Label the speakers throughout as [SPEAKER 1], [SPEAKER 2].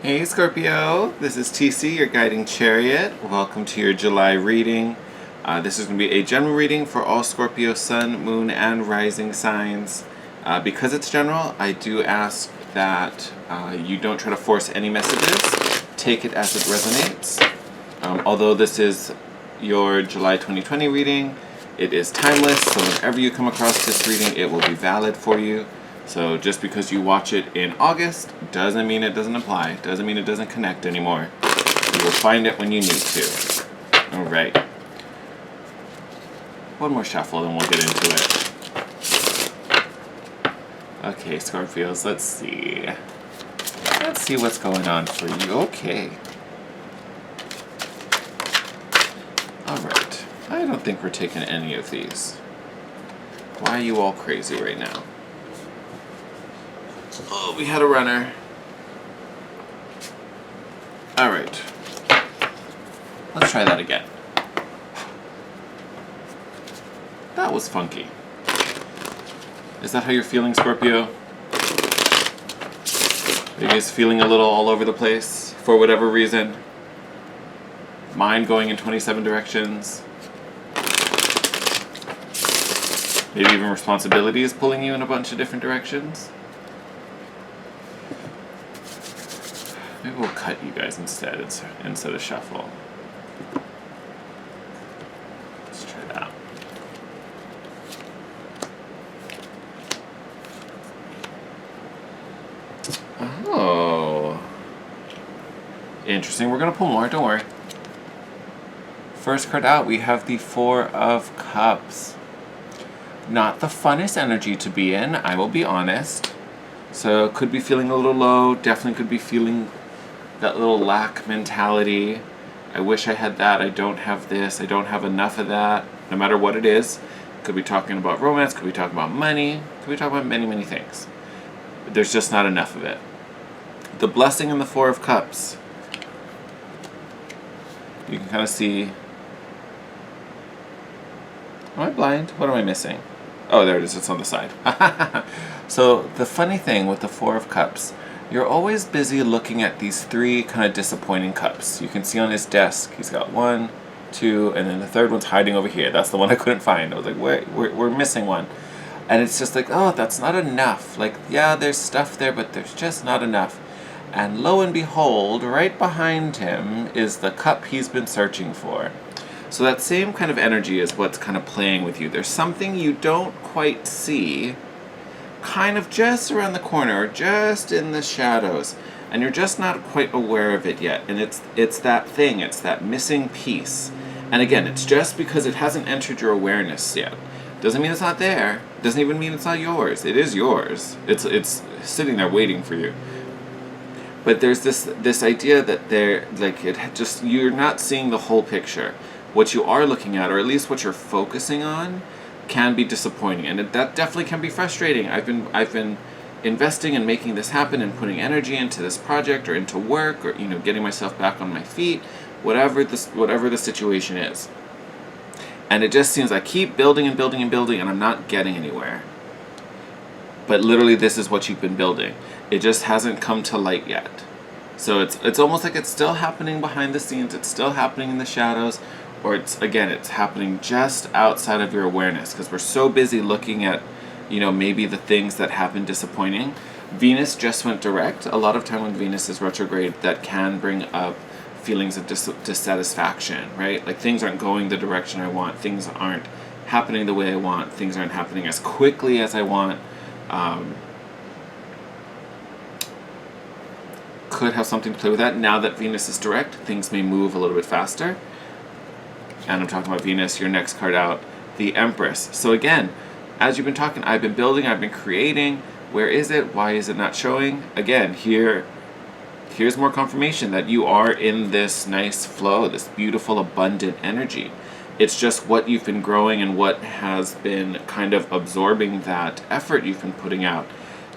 [SPEAKER 1] Hey Scorpio, this is TC, your guiding chariot. Welcome to your July reading. This is going to be a general reading for all Scorpio sun, moon, and rising signs. Because it's general, I do ask that you don't try to force any messages. Take it as it resonates. Although this is your July 2020 reading, it is timeless, so whenever you come across this reading, it will be valid for you. So just because you watch it in August doesn't mean it doesn't apply, doesn't mean it doesn't connect anymore. You will find it when you need to. Alright. One more shuffle and we'll get into it. Okay, Scorpios, let's see. Let's see what's going on for you. Okay. Alright. I don't think we're taking any of these. Why are you all crazy right now? Oh, we had a runner. Alright. Let's try that again. That was funky. Is that how you're feeling, Scorpio? Are you guys feeling a little all over the place for whatever reason? Mind going in 27 directions? Maybe even responsibility is pulling you in a bunch of different directions? Maybe we'll cut you guys instead of shuffle. Let's try that. Oh. Interesting. We're going to pull more. Don't worry. First card out, we have the Four of Cups. Not the funnest energy to be in, I will be honest. So could be feeling a little low. Definitely could be feeling that little lack mentality. I wish I had that. I don't have this. I don't have enough of that. No matter what it is. Could be talking about romance. Could be talking about money. Could be talking about many, many things. But there's just not enough of it. The blessing in the Four of Cups. You can kind of see. Am I blind? What am I missing? Oh, there it is. It's on the side. So the funny thing with the Four of Cups, you're always busy looking at these three kind of disappointing cups. You can see on his desk, he's got 1, 2, and then the third one's hiding over here. That's the one I couldn't find. I was like, we're missing one. And it's just like, oh, that's not enough. Like, yeah, there's stuff there, but there's just not enough. And lo and behold, right behind him is the cup he's been searching for. So that same kind of energy is what's kind of playing with you. There's something you don't quite see, kind of just around the corner, or just in the shadows, and you're just not quite aware of it yet. And it's that thing, it's that missing piece. And again, it's just because it hasn't entered your awareness yet. Doesn't mean it's not there. Doesn't even mean it's not yours. It is yours. It's sitting there waiting for you. But there's this idea that you're not seeing the whole picture. What you are looking at, or at least what you're focusing on, can be disappointing, and that definitely can be frustrating. I've been investing and making this happen and putting energy into this project or into work or getting myself back on my feet, whatever the situation is. And it just seems I keep building and building and building, and I'm not getting anywhere. But literally, this is what you've been building. It just hasn't come to light yet. So it's almost like it's still happening behind the scenes. It's still happening in the shadows. Or it's happening just outside of your awareness because we're so busy looking at, maybe the things that have been disappointing. Venus just went direct. A lot of time when Venus is retrograde, that can bring up feelings of dissatisfaction, right? Like things aren't going the direction I want. Things aren't happening the way I want. Things aren't happening as quickly as I want. Could have something to play with that. Now that Venus is direct, things may move a little bit faster. And I'm talking about Venus, your next card out, the Empress. So again, as you've been talking, I've been building, I've been creating. Where is it? Why is it not showing? Again, here's more confirmation that you are in this nice flow, this beautiful, abundant energy. It's just what you've been growing and what has been kind of absorbing that effort you've been putting out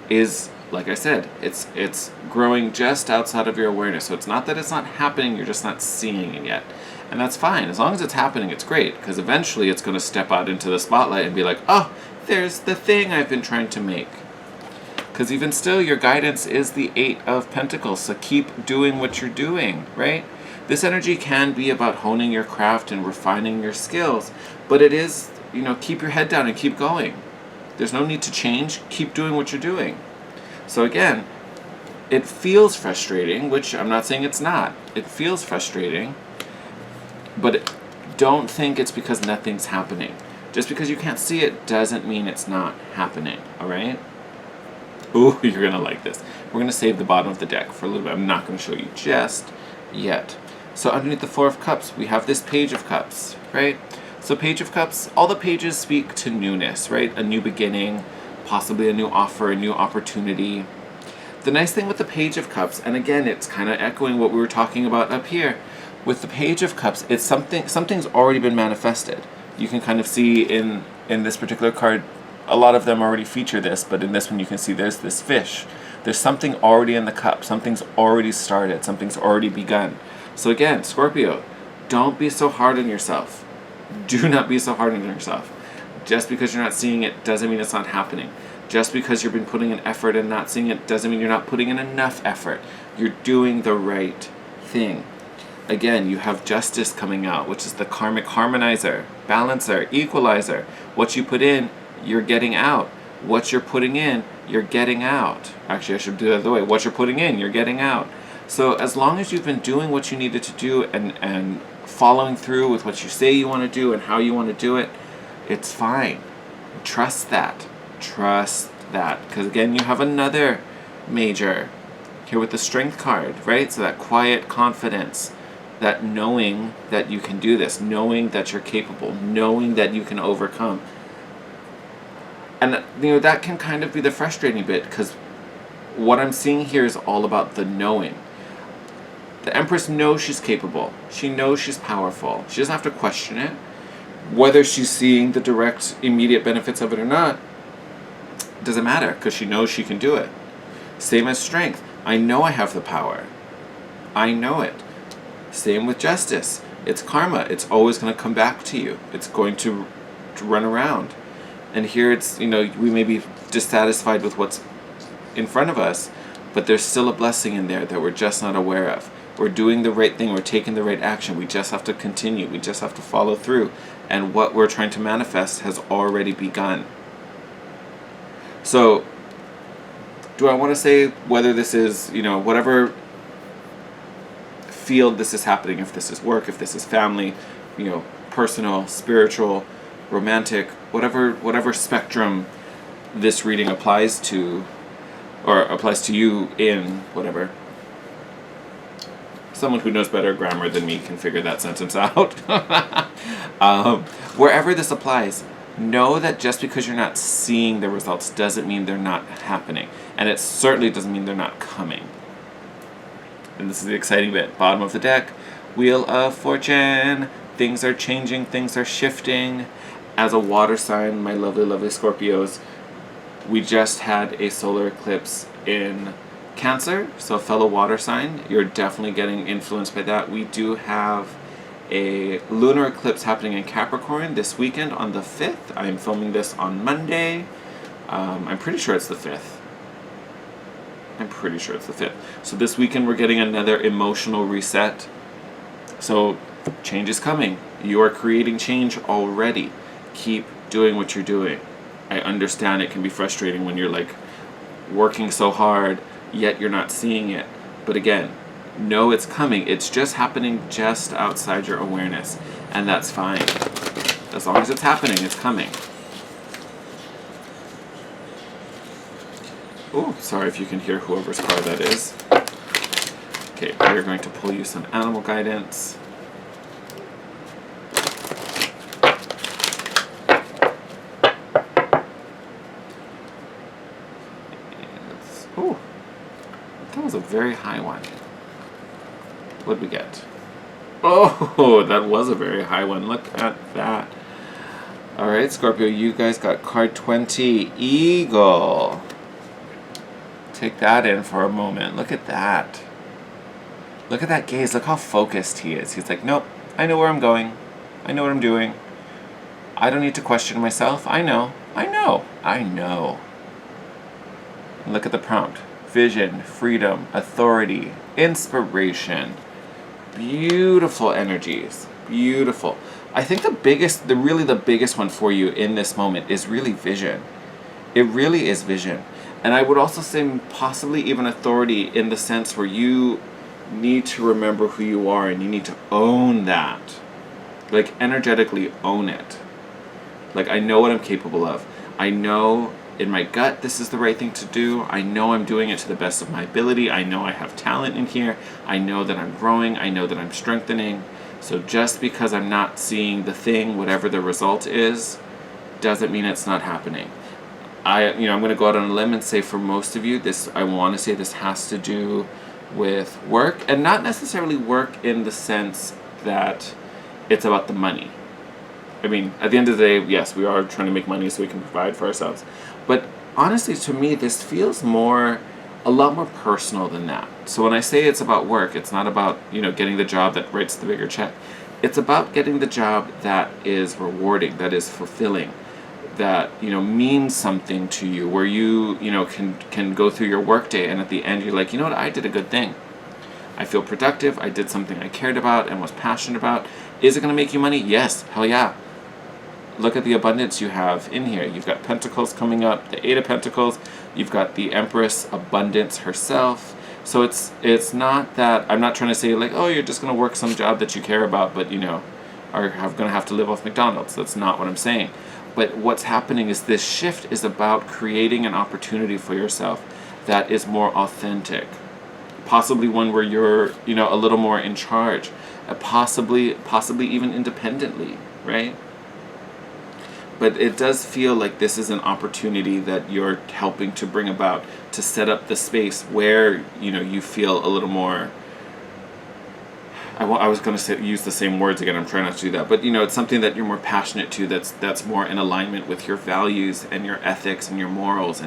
[SPEAKER 1] is, like I said, it's growing just outside of your awareness. So it's not that it's not happening, you're just not seeing it yet. And that's fine. As long as it's happening, it's great. Because eventually it's going to step out into the spotlight and be like, oh, there's the thing I've been trying to make. Because even still, your guidance is the Eight of Pentacles. So keep doing what you're doing, right? This energy can be about honing your craft and refining your skills. But it is, keep your head down and keep going. There's no need to change. Keep doing what you're doing. So again, it feels frustrating, which I'm not saying it's not. It feels frustrating. But don't think it's because nothing's happening. Just because you can't see it doesn't mean it's not happening, all right? Ooh, you're going to like this. We're going to save the bottom of the deck for a little bit. I'm not going to show you just yet. So underneath the Four of Cups, we have this Page of Cups, right? So Page of Cups, all the pages speak to newness, right? A new beginning, possibly a new offer, a new opportunity. The nice thing with the Page of Cups, and again, it's kind of echoing what we were talking about up here. With the Page of Cups, it's something's already been manifested. You can kind of see in this particular card, a lot of them already feature this, but in this one you can see there's this fish. There's something already in the cup. Something's already started. Something's already begun. So again, Scorpio, don't be so hard on yourself. Do not be so hard on yourself. Just because you're not seeing it doesn't mean it's not happening. Just because you've been putting in effort and not seeing it doesn't mean you're not putting in enough effort. You're doing the right thing. Again, you have Justice coming out, which is the karmic harmonizer, balancer, equalizer. What you put in, you're getting out. What you're putting in, you're getting out. Actually, I should do it the other way. What you're putting in, you're getting out. So as long as you've been doing what you needed to do and following through with what you say you want to do and how you want to do it, it's fine. Trust that. Trust that. Because again, you have another major here with the Strength card, right? So that quiet confidence, that knowing that you can do this, knowing that you're capable, knowing that you can overcome. And that can kind of be the frustrating bit, because what I'm seeing here is all about the knowing. The Empress knows she's capable. She knows she's powerful. She doesn't have to question it. Whether she's seeing the direct, immediate benefits of it or not, doesn't matter, because she knows she can do it. Same as Strength. I know I have the power. I know it. Same with Justice. It's karma. It's always going to come back to you. It's going to run around. And here it's, we may be dissatisfied with what's in front of us, but there's still a blessing in there that we're just not aware of. We're doing the right thing. We're taking the right action. We just have to continue. We just have to follow through. And what we're trying to manifest has already begun. So, do I want to say whether this is, whatever field this is happening, if this is work, if this is family, personal, spiritual, romantic, whatever spectrum this reading applies to, or applies to you in, whatever. Someone who knows better grammar than me can figure that sentence out. Wherever this applies, know that just because you're not seeing the results doesn't mean they're not happening. And it certainly doesn't mean they're not coming. And this is the exciting bit. Bottom of the deck, Wheel of Fortune. Things are changing, things are shifting. As a water sign, my lovely, lovely Scorpios, we just had a solar eclipse in Cancer, so a fellow water sign. You're definitely getting influenced by that. We do have a lunar eclipse happening in Capricorn this weekend on the 5th. I'm filming this on Monday. I'm pretty sure it's the 5th. So this weekend we're getting another emotional reset. So change is coming. You are creating change already. Keep doing what you're doing. I understand it can be frustrating when you're working so hard, yet you're not seeing it. But again, know it's coming. It's just happening just outside your awareness. And that's fine. As long as it's happening, it's coming. Oh, sorry if you can hear whoever's car that is. Okay, we're going to pull you some animal guidance. Oh, that was a very high one. What'd we get? Oh, that was a very high one. Look at that. All right, Scorpio, you guys got card 20, Eagle. Take that in for a moment. Look at that. Look at that gaze. Look how focused he is. He's like, nope, I know where I'm going. I know what I'm doing. I don't need to question myself. I know. And look at the prompt. Vision, freedom, authority, inspiration. Beautiful energies. Beautiful. I think the biggest one for you in this moment is really vision. It really is vision. And I would also say possibly even authority, in the sense where you need to remember who you are and you need to own that. Like, energetically own it. Like, I know what I'm capable of. I know in my gut this is the right thing to do. I know I'm doing it to the best of my ability. I know I have talent in here. I know that I'm growing. I know that I'm strengthening. So just because I'm not seeing the thing, whatever the result is, doesn't mean it's not happening. I'm going to go out on a limb and say for most of you, I want to say this has to do with work, and not necessarily work in the sense that it's about the money. I mean, at the end of the day, yes, we are trying to make money so we can provide for ourselves. But honestly, to me, this feels a lot more personal than that. So when I say it's about work, it's not about, getting the job that writes the bigger check. It's about getting the job that is rewarding, that is fulfilling, that, means something to you, where you, can go through your workday and at the end you're like, you know what, I did a good thing. I feel productive. I did something I cared about and was passionate about. Is it going to make you money? Yes. Hell yeah. Look at the abundance you have in here. You've got Pentacles coming up, the Eight of Pentacles. You've got the Empress, Abundance herself. So it's not that, I'm not trying to say like, oh, you're just going to work some job that you care about, but, are going to have to live off McDonald's. That's not what I'm saying. But what's happening is this shift is about creating an opportunity for yourself that is more authentic. Possibly one where you're, a little more in charge. Possibly even independently, right? But it does feel like this is an opportunity that you're helping to bring about, to set up the space where, you feel a little more, I was going to use the same words again, I'm trying not to do that, but it's something that you're more passionate to, that's more in alignment with your values and your ethics and your morals,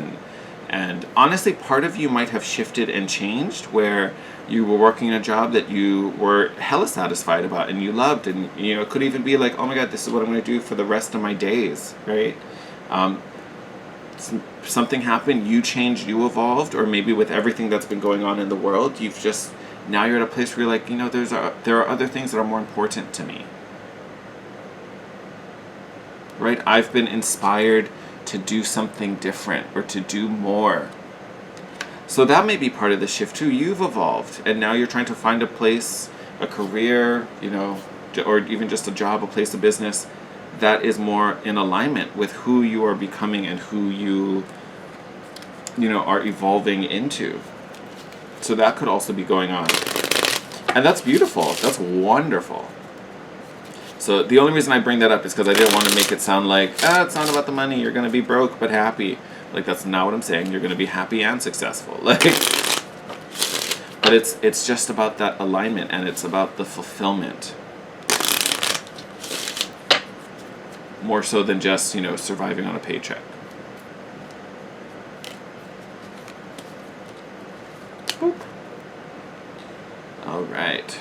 [SPEAKER 1] and honestly, part of you might have shifted and changed, where you were working a job that you were hella satisfied about and you loved, and it could even be like, oh my god, this is what I'm going to do for the rest of my days, right? Something happened, you changed, you evolved, or maybe with everything that's been going on in the world, now you're at a place where you're like, there are other things that are more important to me. Right? I've been inspired to do something different or to do more. So that may be part of the shift too. You've evolved and now you're trying to find a place, a career, or even just a job, a place of business that is more in alignment with who you are becoming and who you are evolving into. So that could also be going on. And that's beautiful. That's wonderful. So the only reason I bring that up is because I didn't want to make it sound like, it's not about the money, you're going to be broke but happy. Like, that's not what I'm saying. You're going to be happy and successful. But it's just about that alignment, and it's about the fulfillment. More so than just, surviving on a paycheck. Boop. All right.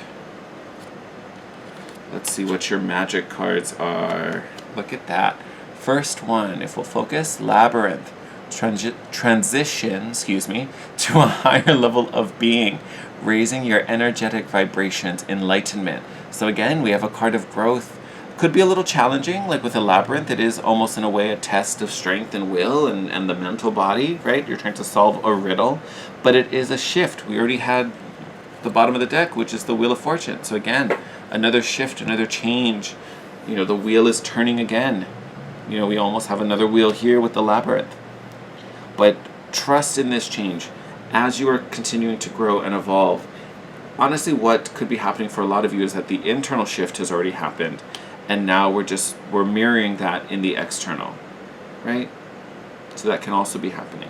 [SPEAKER 1] Let's see what your magic cards are. Look at that. First one, if we'll focus, Labyrinth. Transition, to a higher level of being, raising your energetic vibrations, enlightenment. So again, we have a card of growth. Could be a little challenging, like with a labyrinth, it is almost in a way a test of strength and will and the mental body, right? You're trying to solve a riddle, but it is a shift. We already had the bottom of the deck, which is the Wheel of Fortune. So again, another shift, another change. The wheel is turning again. We almost have another wheel here with the labyrinth. But trust in this change as you are continuing to grow and evolve. Honestly, what could be happening for a lot of you is that the internal shift has already happened, and now we're mirroring that in the external, right? So that can also be happening,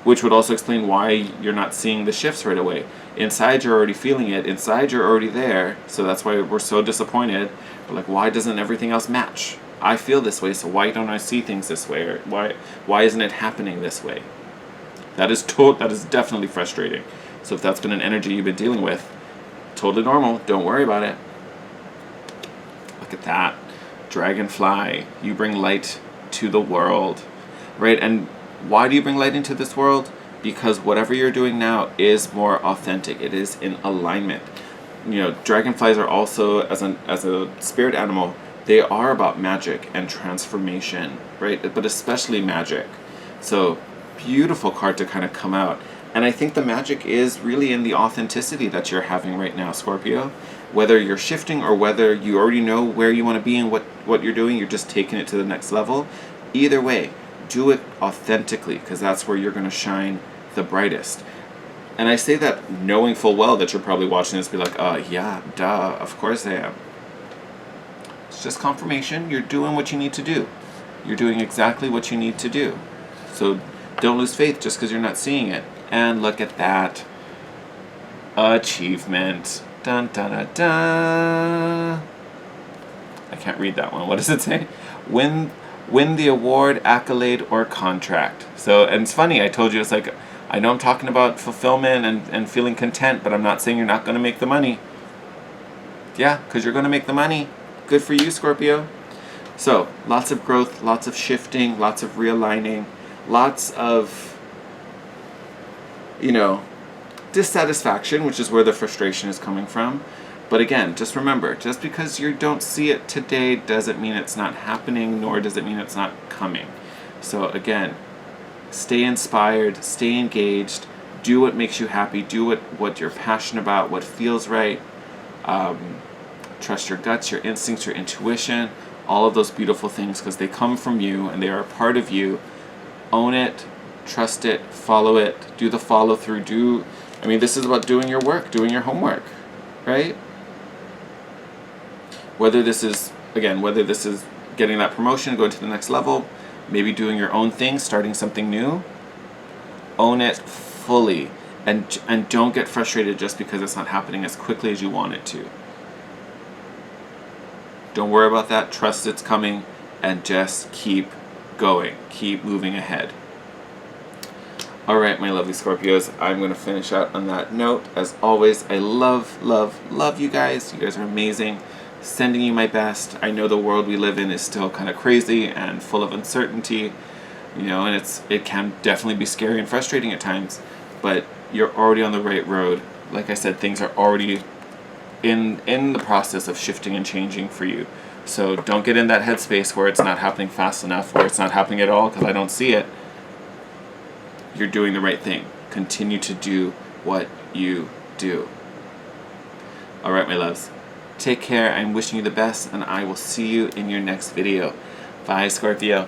[SPEAKER 1] which would also explain why you're not seeing the shifts right away. Inside, you're already feeling it. Inside, you're already there. So that's why we're so disappointed. We're like, why doesn't everything else match? I feel this way, so why don't I see things this way? Or why isn't it happening this way? That is definitely frustrating. So if that's been an energy you've been dealing with, totally normal. Don't worry about it. Look at that. Dragonfly. You bring light to the world. Right? And why do you bring light into this world? because whatever you're doing now is more authentic. It is in alignment. You know, dragonflies are also, as a spirit animal, they are about magic and transformation, right? But especially magic. So beautiful card to kind of come out. And I think the magic is really in the authenticity that you're having right now, Scorpio. Whether you're shifting or whether you already know where you want to be and what you're doing, you're just taking it to the next level. Either way, do it authentically, because that's where you're going to shine the brightest. And I say that knowing full well that you're probably watching this be like, yeah, duh, of course I am. It's just confirmation. You're doing what you need to do. You're doing exactly what you need to do. So don't lose faith just because you're not seeing it. And look at that. Achievement. Dun dun dun dun. I can't read that one. What does it say? Win the award, accolade, or contract. So, and it's funny, I told you, it's like, I know I'm talking about fulfillment and feeling content, but I'm not saying you're not going to make the money. Yeah, because you're going to make the money. Good for you, Scorpio. So, lots of growth, lots of shifting, lots of realigning, lots of, dissatisfaction, which is where the frustration is coming from. But again, just remember, just because you don't see it today doesn't mean it's not happening, nor does it mean it's not coming. So again, stay inspired, stay engaged, do what makes you happy, do what you're passionate about, what feels right. Trust your guts, your instincts, your intuition, all of those beautiful things, because they come from you and they are a part of you. Own it, trust it, follow it, do the follow through, this is about doing your work, doing your homework, right? Whether this is getting that promotion, going to the next level, maybe doing your own thing, starting something new, own it fully, and don't get frustrated just because it's not happening as quickly as you want it to. Don't worry about that, trust it's coming, and just keep going, keep moving ahead. Alright, my lovely Scorpios, I'm going to finish out on that note. As always, I love, love, love you guys. You guys are amazing. Sending you my best. I know the world we live in is still kind of crazy and full of uncertainty, and it can definitely be scary and frustrating at times, but you're already on the right road. Like I said, things are already in the process of shifting and changing for you. So don't get in that headspace where it's not happening fast enough or it's not happening at all because I don't see it. You're doing the right thing. Continue to do what you do. Alright, my loves. Take care. I'm wishing you the best, and I will see you in your next video. Bye, Scorpio.